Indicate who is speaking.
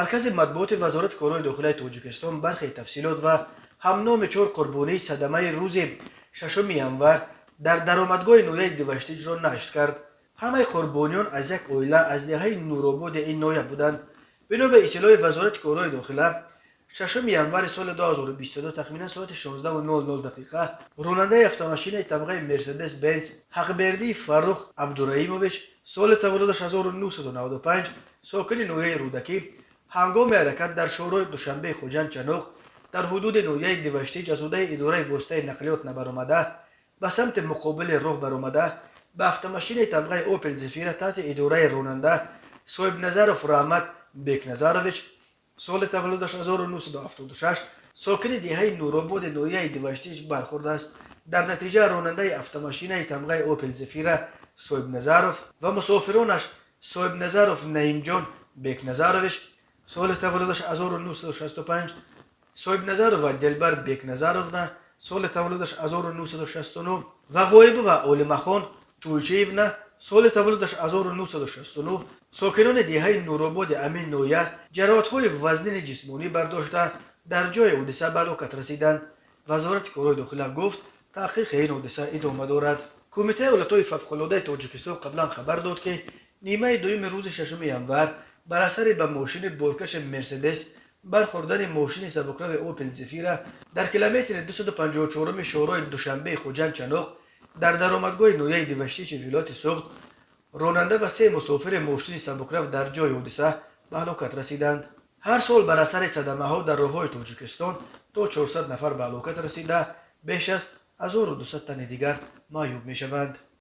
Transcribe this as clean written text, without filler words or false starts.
Speaker 1: مرکز مطبوعات وزارت کارهای داخلی تاجیکستان برخی تفصیلات و همنام 4 قربانی صدمه روز 6 ینور در درآمدگاه نویه دوشتیج را نشر کرد. همه قربانیان از یک عائله از دهه نورآباد این نویه بودند. بنا به اطلاع وزارت کارهای داخلی 6 ینور سال 2022 تخمینا ساعت 16:00 راننده автомашین طبقه مرسدس بنز حقبردی فروخ عبدالرحیموویچ سال تولدش 1995 ساکن نویه رودکی هنگام حرکت در شورای دوشنبه خوجند چنوق در حدود نویه دوشتیج از عهده اداره واسطه نقلیات نبرآمده به سمت مقابل راه برآمده به автомашین طبقه اوپل زفیره تحت اداره راننده صاحب نظرف رحمت بیکنظرویچ سال تولدش 1976 ساکن دهه نورآباد نویه دوشتیج برخورد است. در نتیجه راننده автомашین طبقه اوپل زفیره صاحب نظرف و مسافرانش صاحب نظرف نعیم جان بیکنظرویچ سال تولدش 1965 صاحب نظرف و دلبر بیکنظرونا سال تولدش 1969 و غایبه و عالمه خان تویچیونا سال تولدش 1969 ساکنان دهه نورآباد امین نویه جراحت‌های وزنین جسمانی برداشته در جای حادثه به هلاکت رسیدند. وزارت کارهای داخلی گفت تحقیق این حادثه ادامه دارد. کمیته حالتهای فوق‌العاده تاجیکستان قبلا خبر داد که نیمه دوم روز 6 ینور بر اثر به ماشین بارکش مرسدس برخوردن ماشین سبکرو اوپل زفیره در کیلومتر 254 شورای دوشنبه خوجند چنوق در درآمدگاه نویه دوشتیج ولایت سوخت راننده و 3 مسافر ماشین سبکرو در جای حادثه به هلاکت رسیدند. هر سال بر اثر صدمه ها در راههای تاجیکستان تا 400 نفر به هلاکت رسیده بیش از 1200 تن دیگر معیوب می شوند.